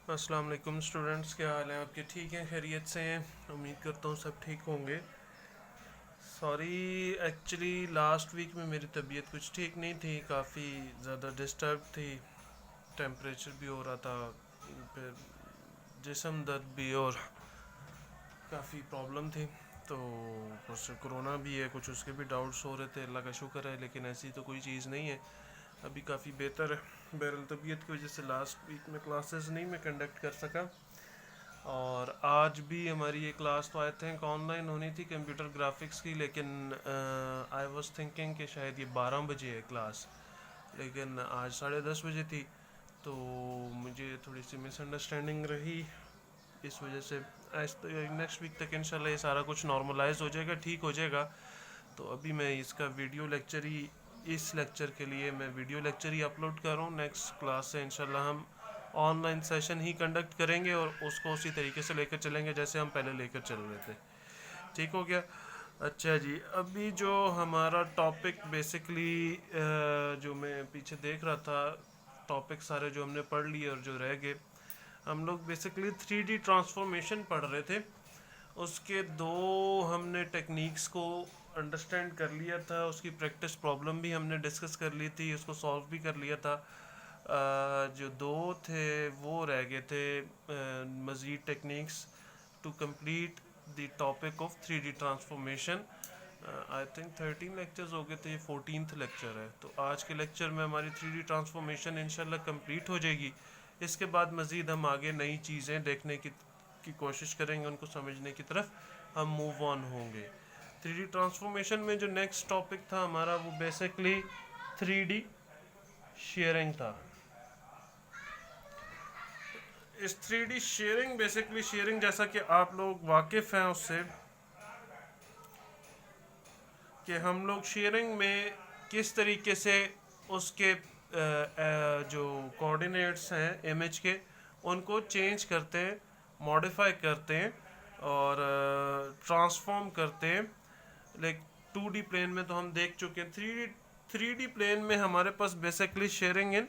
अस्सलाम वालेकुम स्टूडेंट्स, क्या हाल है आपके? ठीक हैं, खैरियत से हैं? उम्मीद करता हूँ सब ठीक होंगे। सॉरी, एक्चुअली लास्ट वीक में मेरी तबीयत कुछ ठीक नहीं थी, काफ़ी ज़्यादा डिस्टर्ब थी। टेम्परेचर भी हो रहा था, फिर जिस्म दर्द भी, और काफ़ी प्रॉब्लम थी। तो ऊपर से कोरोना भी है, कुछ उसके भी डाउट्स हो रहे थे। अल्लाह का शुक्र है, लेकिन ऐसी तो कोई चीज़ नहीं है, अभी काफ़ी बेहतर है। बहरहाल तबीयत की वजह से लास्ट वीक में क्लासेस नहीं मैं कंडक्ट कर सका। और आज भी हमारी ये क्लास तो आई थिंक ऑनलाइन होनी थी, कंप्यूटर ग्राफिक्स की, लेकिन आई वाज थिंकिंग कि शायद ये 12 बजे है क्लास, लेकिन आज 10:30 बजे थी। तो मुझे थोड़ी सी मिसअंडरस्टैंडिंग रही, इस वजह से आज तो नेक्स्ट वीक तक इंशाल्लाह ये सारा कुछ नॉर्मलाइज हो जाएगा, ठीक हो जाएगा। तो अभी मैं इसका वीडियो लेक्चर ही, इस लेक्चर के लिए मैं वीडियो लेक्चर ही अपलोड कर रहा हूँ। नेक्स्ट क्लास से इंशाल्लाह हम ऑनलाइन सेशन ही कंडक्ट करेंगे और उसको उसी तरीके से लेकर चलेंगे जैसे हम पहले लेकर चल रहे थे। ठीक हो गया? अच्छा जी, अभी जो हमारा टॉपिक बेसिकली, जो मैं पीछे देख रहा था, टॉपिक सारे जो हमने पढ़ लिए और जो रह गए, हम लोग बेसिकली 3D ट्रांसफॉर्मेशन पढ़ रहे थे। उसके दो हमने टेक्निक्स को अंडरस्टैंड कर लिया था, उसकी प्रैक्टिस प्रॉब्लम भी हमने डिस्कस कर ली थी, उसको सॉल्व भी कर लिया था। जो दो थे वो रह गए थे, मज़ीद techniques to complete the topic of 3D transformation. I think 13 lectures हो गए थे, ये 14th लेक्चर है। तो आज के लेक्चर में हमारी 3D ट्रांसफॉर्मेशन इंशाल्लाह कंप्लीट हो जाएगी। इसके बाद मज़ीद हम आगे नई चीज़ें देखने की कोशिश करेंगे, उनको समझने की तरफ हम मूव ऑन होंगे। 3D ट्रांसफॉर्मेशन में जो नेक्स्ट टॉपिक था हमारा, वो बेसिकली 3D शेयरिंग था। इस 3D शेयरिंग, बेसिकली शेयरिंग जैसा कि आप लोग वाकिफ़ हैं उससे, कि हम लोग शेयरिंग में किस तरीके से उसके जो कोऑर्डिनेट्स हैं इमेज के, उनको चेंज करते हैं, मॉडिफाई करते हैं और ट्रांसफॉर्म करते हैं। लाइक 2D प्लेन में तो हम देख चुके हैं। 3D प्लेन में हमारे पास basically shearing in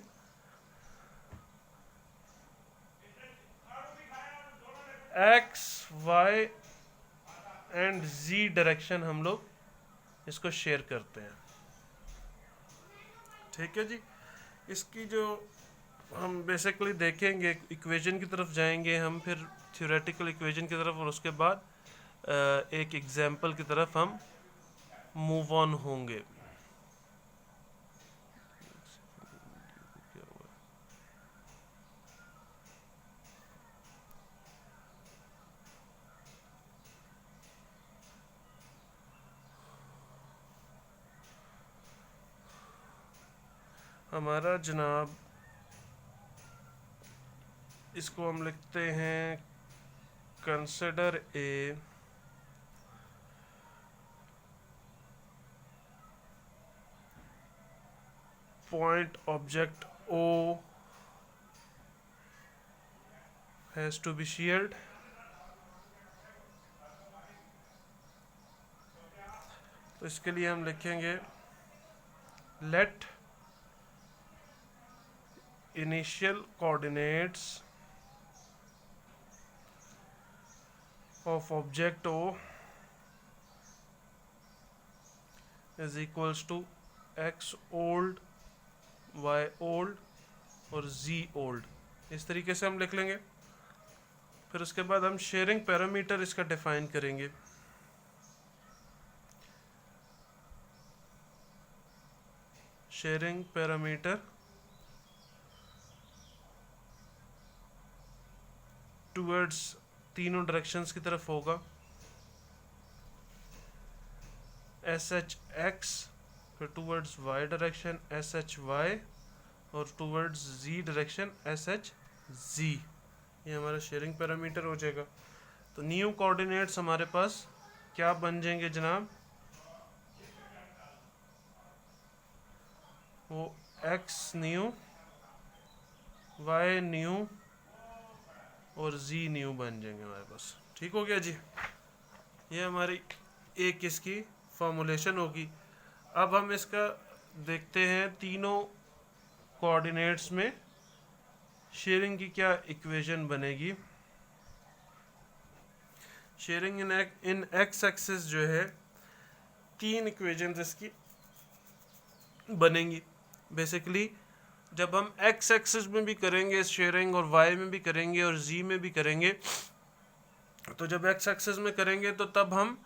x, y and z direction हम लोग इसको शेयर करते हैं। ठीक है जी। इसकी जो हम बेसिकली देखेंगे, इक्वेशन की तरफ जाएंगे हम, फिर थ्योरेटिकल इक्वेशन की तरफ, और उसके बाद एक एग्जांपल की तरफ हम मूव ऑन होंगे। हमारा जनाब, इसको हम लिखते हैं, consider a point object O has to be sheared. तो इसके लिए हम लिखेंगे, let initial coordinates of object O is equals to x old, y old और z old। इस तरीके से हम लिख लेंगे। फिर उसके बाद हम शेयरिंग पैरामीटर इसका डिफाइन करेंगे। शेयरिंग पैरामीटर टूवर्ड्स तीनों डायरेक्शंस की तरफ होगा, एस एच एक्स, फिर towards Y direction S H Y, और towards Z direction S H Z. ये हमारा शेयरिंग पैरामीटर हो जाएगा। तो न्यू कोऑर्डिनेट्स हमारे पास क्या बन जाएंगे जनाब? वो एक्स न्यू, वाई न्यू और जी न्यू बन जाएंगे हमारे पास। ठीक हो गया जी। ये हमारी एक इसकी फॉर्मूलेशन होगी। अब हम इसका देखते हैं तीनों कोऑर्डिनेट्स में शेयरिंग की क्या इक्वेशन बनेगी? शेयरिंग इन एक्स एक्सिस जो है, तीन इक्वेशन इसकी बनेंगी बेसिकली। जब हम एक्स एक्सिस में भी करेंगे शेयरिंग और वाई में भी करेंगे और जी में भी करेंगे, तो जब एक्स एक्सिस में करेंगे तो तब हम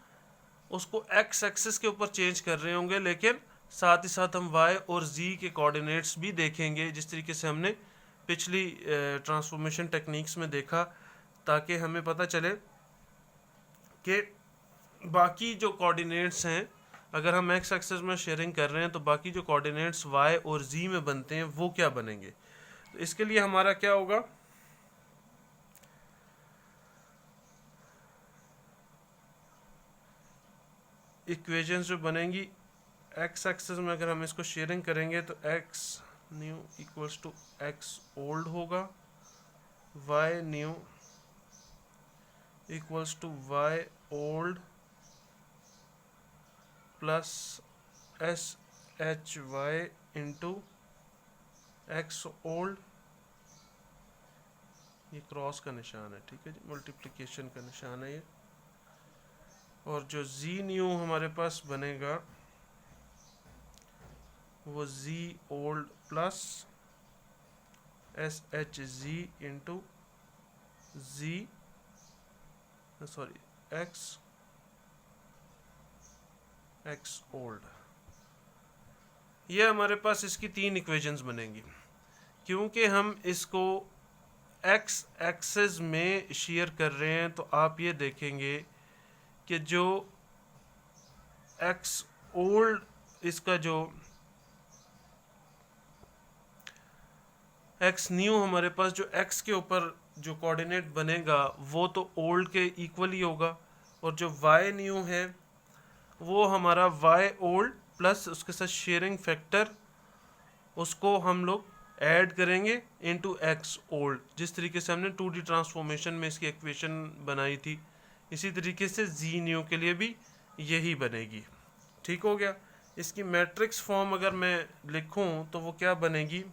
उसको एक्स एक्सिस के ऊपर चेंज कर रहे होंगे, लेकिन साथ ही साथ हम वाई और जी के कोऑर्डिनेट्स भी देखेंगे, जिस तरीके से हमने पिछली ट्रांसफॉर्मेशन टेक्निक्स में देखा, ताकि हमें पता चले कि बाकी जो कोऑर्डिनेट्स हैं, अगर हम एक्स एक्सिस में शेयरिंग कर रहे हैं तो बाकी जो कोऑर्डिनेट्स वाई और जी में बनते हैं वो क्या बनेंगे। तो इसके लिए हमारा क्या होगा, इक्वेशंस जो बनेंगी एक्स एक्सिस में, अगर हम इसको शेयरिंग करेंगे तो x new equals to x old होगा, Y new equals to y old plus S H Y into x old. ये क्रॉस का निशान है, ठीक है जी, मल्टीप्लिकेशन का निशान है ये। और जो जी न्यू हमारे पास बनेगा वो z old plus S H z into z sorry x x old. ये हमारे पास इसकी तीन इक्वेशंस बनेंगी। क्योंकि हम इसको एक्स एक्सिस में शेयर कर रहे हैं तो आप ये देखेंगे कि जो एक्स ओल्ड, इसका जो एक्स न्यू हमारे पास जो एक्स के ऊपर जो कोऑर्डिनेट बनेगा वो तो ओल्ड के इक्वल ही होगा, और जो वाई न्यू है वो हमारा वाई ओल्ड प्लस उसके साथ शेयरिंग फैक्टर, उसको हम लोग ऐड करेंगे इनटू एक्स ओल्ड, जिस तरीके से हमने 2D ट्रांसफॉर्मेशन में इसकी इक्वेशन बनाई थी। इसी तरीके से जी न्यू के लिए भी यही बनेगी। ठीक हो गया। इसकी मैट्रिक्स फॉर्म अगर मैं लिखूं तो वो क्या बनेगी,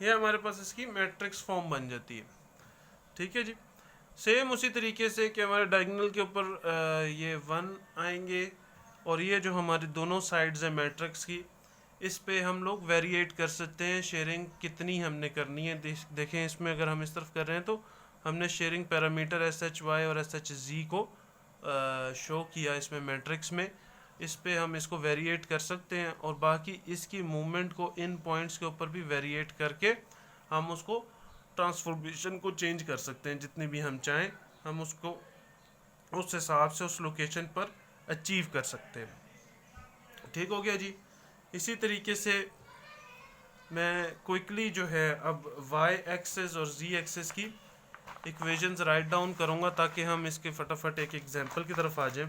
ये हमारे पास इसकी मैट्रिक्स फॉर्म बन जाती है। ठीक है जी। सेम उसी तरीके से कि हमारे डायगोनल के ऊपर ये 1 आएंगे, और ये जो हमारी दोनों साइड्स है मैट्रिक्स की, इस पे हम लोग वेरिएट कर सकते हैं शेयरिंग कितनी हमने करनी है। देखें इसमें अगर हम इस तरफ कर रहे हैं तो हमने shearing parameter S H Y और एस एच जी को शो किया इसमें मैट्रिक्स में। इस पे हम इसको वेरिएट कर सकते हैं, और बाकी इसकी मूवमेंट को इन पॉइंट्स के ऊपर भी वेरिएट करके हम उसको ट्रांसफॉर्मेशन को चेंज कर सकते हैं जितनी भी हम चाहें, हम उसको उस हिसाब से उस लोकेशन पर अचीव कर सकते हैं। ठीक हो गया जी। इसी तरीके से मैं क्विकली जो है अब वाई एक्सिस और जी एक्सिस की इक्वेशंस राइट डाउन करूंगा, ताकि हम इसके फटाफट एक एग्जांपल की तरफ आ जाएं।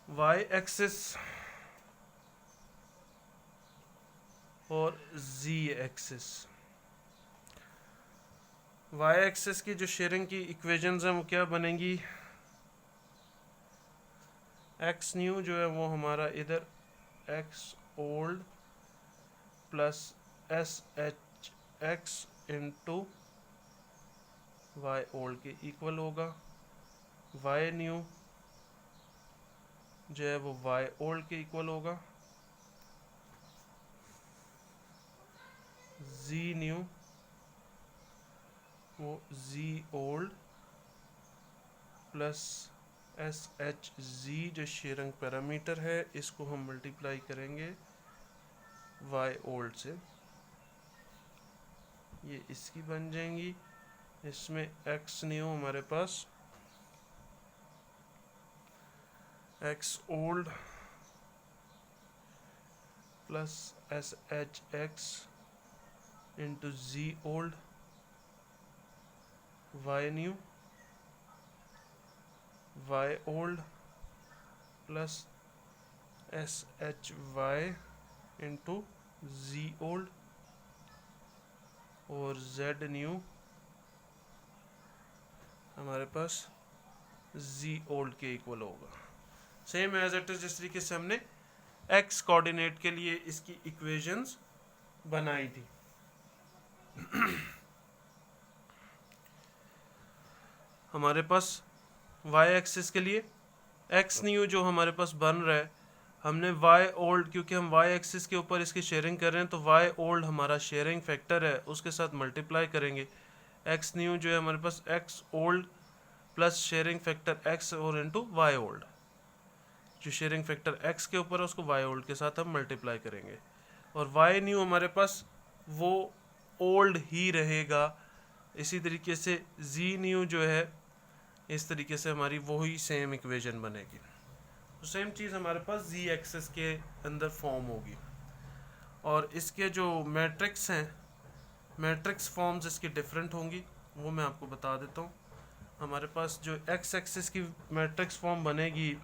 वाई एक्सिस और जी एक्सिस, वाई एक्सिस की जो शेयरिंग की इक्वेशंस हैं वो क्या बनेंगी, एक्स न्यू जो है वो हमारा इधर X old plus S H x into Y old के इक्वल होगा, वाई न्यू जो है वो वाई ओल्ड के इक्वल होगा, जी न्यू वो z old plus S H z जो शेयरिंग पैरामीटर है, इसको हम मल्टीप्लाई करेंगे वाई ओल्ड से, ये इसकी बन जाएंगी। इसमें एक्स न्यू हमारे पास x old plus S H x into z old y new y old plus S H Y into z old और जेड न्यू हमारे पास जी ओल्ड के इक्वल होगा। सेम एज इट इज जिस तरीके से हमने एक्स कोऑर्डिनेट के लिए इसकी इक्वेशंस बनाई थी। हमारे पास वाई एक्सिस के लिए एक्स न्यू जो हमारे पास बन रहा है, हमने वाई ओल्ड, क्योंकि हम वाई एक्सिस के ऊपर इसकी शेयरिंग कर रहे हैं तो वाई ओल्ड हमारा शेयरिंग फैक्टर है, उसके साथ मल्टीप्लाई करेंगे। एक्स न्यू जो है हमारे पास x old plus shearing factor x और इंटू वाई ओल्ड, जो शेयरिंग फैक्टर एक्स के ऊपर है उसको वाई ओल्ड के साथ हम मल्टीप्लाई करेंगे। और वाई न्यू हमारे पास वो ओल्ड ही रहेगा। इसी तरीके से जी न्यू जो है इस तरीके से हमारी वही सेम इक्वेशन बनेगी। तो सेम चीज़ हमारे पास जी एक्सेस के अंदर फॉर्म होगी। और इसके जो मैट्रिक्स हैं, मैट्रिक्स फॉर्म्स इसकी डिफरेंट होंगी, वो मैं आपको बता देता हूँ। हमारे पास जो एक्स एक्सिस की मैट्रिक्स फॉर्म बनेगी,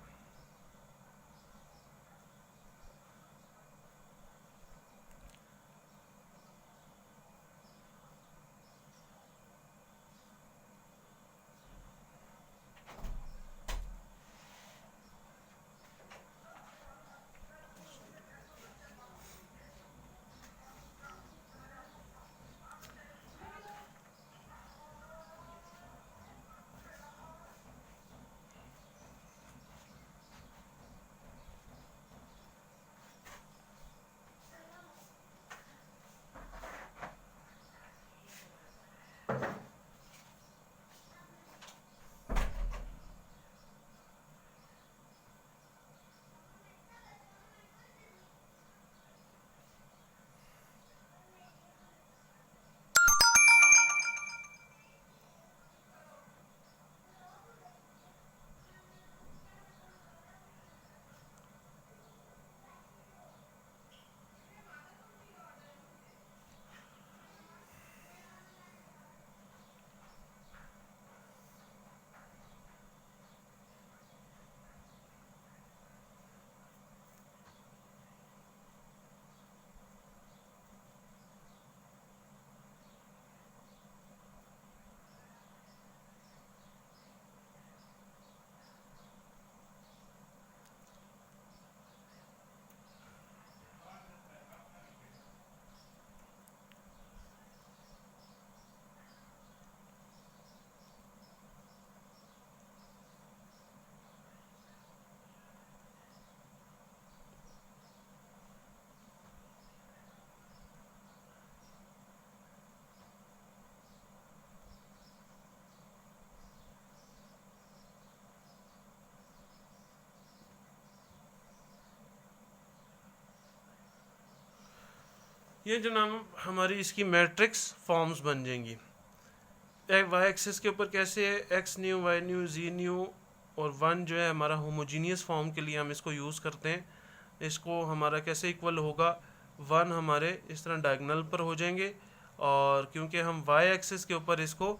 ये जनाब हमारी इसकी मैट्रिक्स फॉर्म्स बन जाएंगी। वाई एक्सिस के ऊपर कैसे है, एक्स न्यू वाई न्यू जी न्यू और वन जो है हमारा होमोजीनियस फॉर्म के लिए हम इसको यूज़ करते हैं। इसको हमारा कैसे इक्वल होगा, वन हमारे इस तरह डायगोनल पर हो जाएंगे, और क्योंकि हम वाई एक्सिस के ऊपर इसको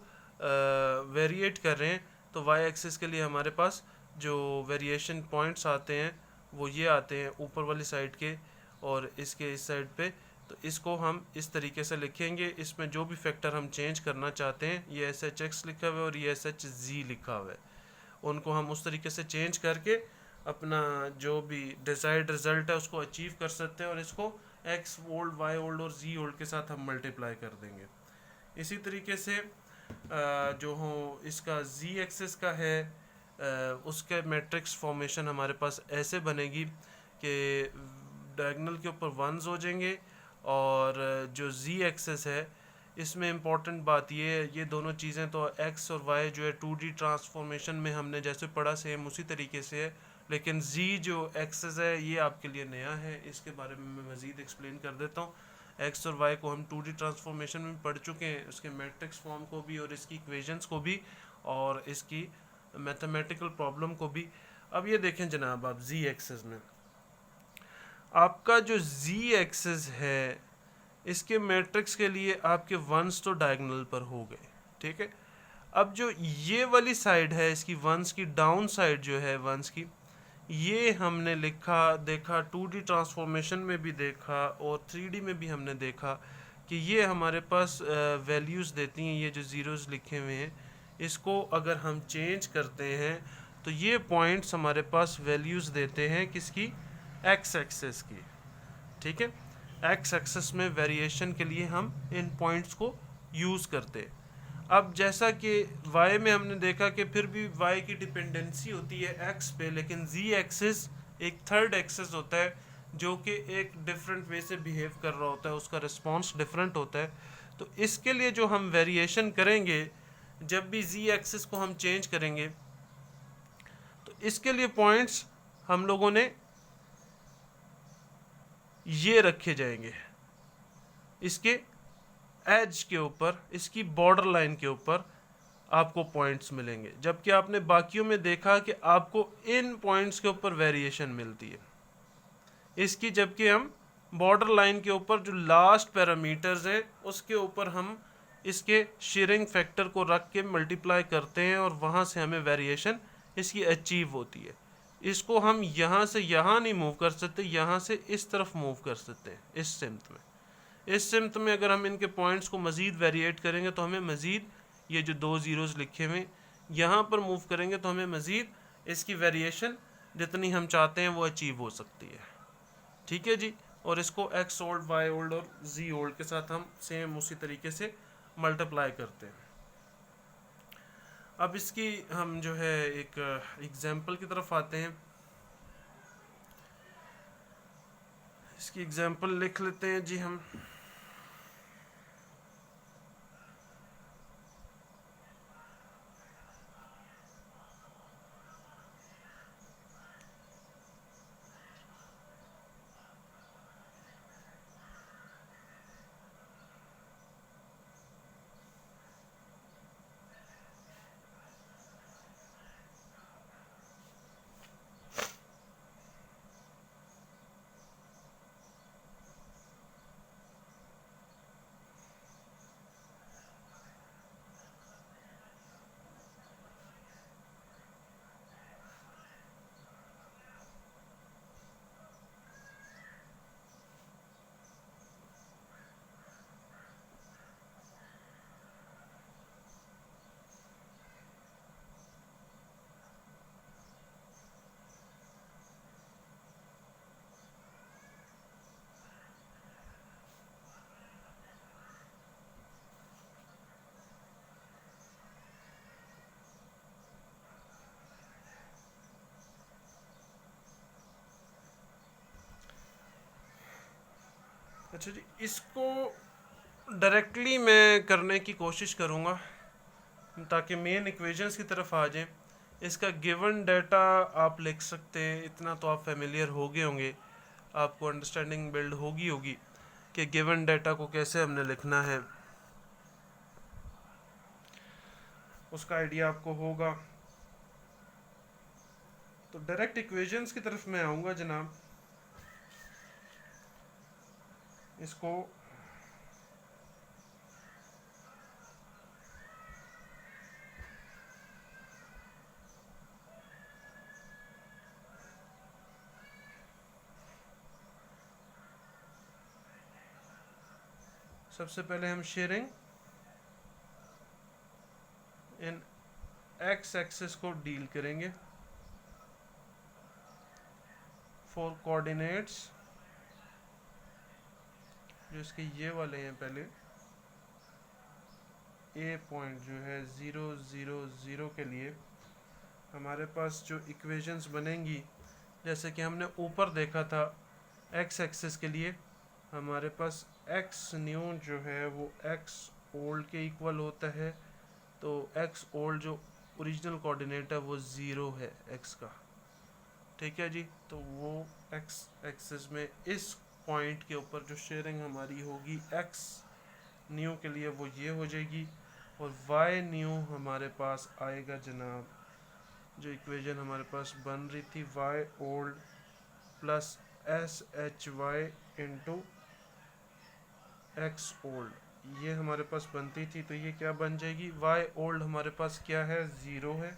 वेरिएट कर रहे हैं तो वाई एक्सिस के लिए हमारे पास जो वेरिएशन पॉइंट्स आते हैं वो ये आते हैं ऊपर वाली साइड के और इसके इस साइड पे। तो इसको हम इस तरीके से लिखेंगे, इसमें जो भी फैक्टर हम चेंज करना चाहते हैं, ये एस एच एक्स लिखा हुआ है और ये एस एच जी लिखा हुआ है, उनको हम उस तरीके से चेंज करके अपना जो भी डिजायर्ड रिजल्ट है उसको अचीव कर सकते हैं और इसको एक्स ओल्ड वाई ओल्ड और जी ओल्ड के साथ हम मल्टीप्लाई कर देंगे। इसी तरीके से जो हो इसका जी एक्सिस का है, उसके मैट्रिक्स फॉर्मेशन हमारे पास ऐसे बनेगी कि डायगोनल के ऊपर वंस हो जाएंगे और जो जी एक्सिस है इसमें इम्पॉर्टेंट बात ये है, ये दोनों चीज़ें तो एक्स और वाई जो है 2D ट्रांसफॉर्मेशन में हमने जैसे पढ़ा सेम उसी तरीके से है, लेकिन जी जो एक्सेस है ये आपके लिए नया है, इसके बारे में मैं मज़ीद एक्सप्लेन कर देता हूँ। एक्स और वाई को हम 2D ट्रांसफॉर्मेशन में पढ़ चुके हैं, उसके मैट्रिक्स फॉर्म को भी और इसकी इक्वेशंस को भी और इसकी मैथमेटिकल प्रॉब्लम को भी। अब ये देखें जनाब, आप जी एक्सेस में आपका जो जी एक्सेस है इसके मैट्रिक्स के लिए आपके वंस तो डायगोनल पर हो गए, ठीक है। अब जो ये वाली साइड है इसकी वंस की डाउन साइड जो है वंस की, ये हमने लिखा देखा 2D ट्रांसफॉर्मेशन में भी देखा और 3D में भी हमने देखा कि ये हमारे पास वैल्यूज़ देती हैं। ये जो ज़ीरोज़ लिखे हुए हैं इसको अगर हम चेंज करते हैं तो ये पॉइंट्स हमारे पास वैल्यूज़ देते हैं किसकी, एक्स एक्सेस की, ठीक है। एक्स एक्सेस में वेरिएशन के लिए हम इन पॉइंट्स को यूज़ करते हैं। अब जैसा कि y में हमने देखा कि फिर भी y की डिपेंडेंसी होती है x पे, लेकिन z एक्सिस एक थर्ड एक्सिस होता है जो कि एक डिफरेंट वे से बिहेव कर रहा होता है, उसका रिस्पांस डिफरेंट होता है। तो इसके लिए जो हम वेरिएशन करेंगे, जब भी z एक्सिस को हम चेंज करेंगे तो इसके लिए पॉइंट्स हम लोगों ने ये रखे जाएंगे, इसके एज के ऊपर, इसकी बॉर्डर लाइन के ऊपर आपको पॉइंट्स मिलेंगे, जबकि आपने बाकियों में देखा कि आपको इन पॉइंट्स के ऊपर वेरिएशन मिलती है इसकी, जबकि हम बॉर्डर लाइन के ऊपर जो लास्ट पैरामीटर्स हैं उसके ऊपर हम इसके शेयरिंग फैक्टर को रख के मल्टीप्लाई करते हैं और वहाँ से हमें वेरिएशन इसकी अचीव होती है। इसको हम यहाँ से यहाँ नहीं मूव कर सकते, यहाँ से इस तरफ मूव कर सकते हैं। इस सिमत में अगर हम इनके पॉइंट्स को मज़ीद वेरिएट करेंगे तो हमें मज़ीद ये जो दो ज़ीरोज़ लिखे हुए यहाँ पर मूव करेंगे तो हमें मज़ीद इसकी वेरिएशन जितनी हम चाहते हैं वो अचीव हो सकती है, ठीक है जी। और इसको एक्स ओल्ड, वाई ओल्ड और जी ओल्ड के साथ हम सेम उसी तरीके से मल्टीप्लाई करते हैं। अब इसकी हम जो है एक एग्जाम्पल की तरफ आते हैं। इसकी एग्जाम्पल लिख लेते हैं जी हम। अच्छा जी, इसको डायरेक्टली मैं करने की कोशिश करूँगा ताकि मेन इक्वेशंस की तरफ आ जाएं। इसका गिवन डाटा आप लिख सकते हैं, इतना तो आप फेमिलियर हो गए होंगे, आपको अंडरस्टैंडिंग बिल्ड होगी कि गिवन डाटा को कैसे हमने लिखना है, उसका आइडिया आपको होगा। तो डायरेक्ट इक्वेशंस की तरफ मैं आऊँगा जनाब। इसको सबसे पहले हम शेयरिंग इन एक्स एक्सिस को डील करेंगे फॉर कोऑर्डिनेट्स जो इसके ये वाले हैं। पहले ए पॉइंट जो है 0 0 0 के लिए हमारे पास जो इक्वेशंस बनेंगी, जैसे कि हमने ऊपर देखा था एक्स एक्सिस के लिए हमारे पास एक्स न्यू जो है वो एक्स ओल्ड के इक्वल होता है, तो एक्स ओल्ड जो ओरिजिनल कोऑर्डिनेट है वो 0 है एक्स का, ठीक है जी। तो वो एक्स एक्सिस में इस पॉइंट के ऊपर जो शेयरिंग हमारी होगी एक्स न्यू के लिए वो ये हो जाएगी, और वाई न्यू हमारे पास आएगा जनाब, जो इक्वेशन हमारे पास बन रही थी Y old plus S H Y into x old, ये हमारे पास बनती थी। तो ये क्या बन जाएगी, वाई ओल्ड हमारे पास क्या है 0 है,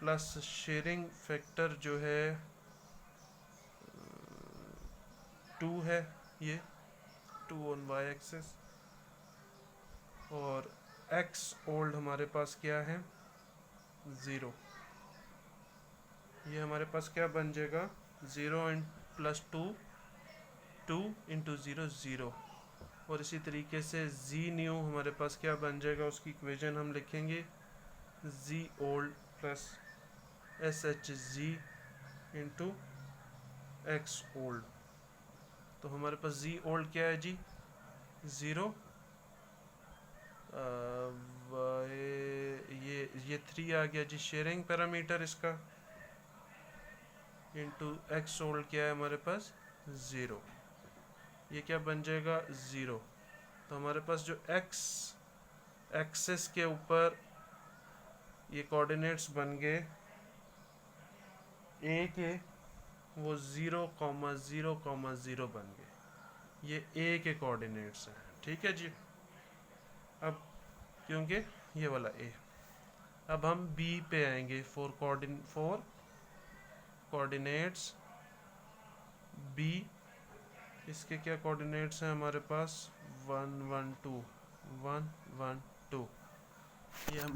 प्लस शेयरिंग फैक्टर जो है 2 है, ये 2 ऑन वाई एक्सिस, और एक्स ओल्ड हमारे पास क्या है 0। ये हमारे पास क्या बन जाएगा 0 इन प्लस 2 2 इंटू 0 0, और इसी तरीके से जी न्यू हमारे पास क्या बन जाएगा, उसकी इक्वेशन हम लिखेंगे z old plus S H z into x old. तो हमारे पास जी ओल्ड क्या है जी 0, ये 3 आ गया जी शेयरिंग पैरामीटर इसका, इंटू एक्स ओल्ड क्या है हमारे पास 0, ये क्या बन जाएगा 0। तो हमारे पास जो एक्स एक्सिस के ऊपर ये कोऑर्डिनेट्स बन गए ए के, वो 0,0,0 बन गए, ये ए के कोऑर्डिनेट्स हैं, ठीक है जी। अब क्योंकि ये वाला ए, अब हम बी पे आएंगे, फोर कोऑर्डिनेट्स बी, इसके क्या कोऑर्डिनेट्स हैं हमारे पास 1 1 2 1 1 2, ये हम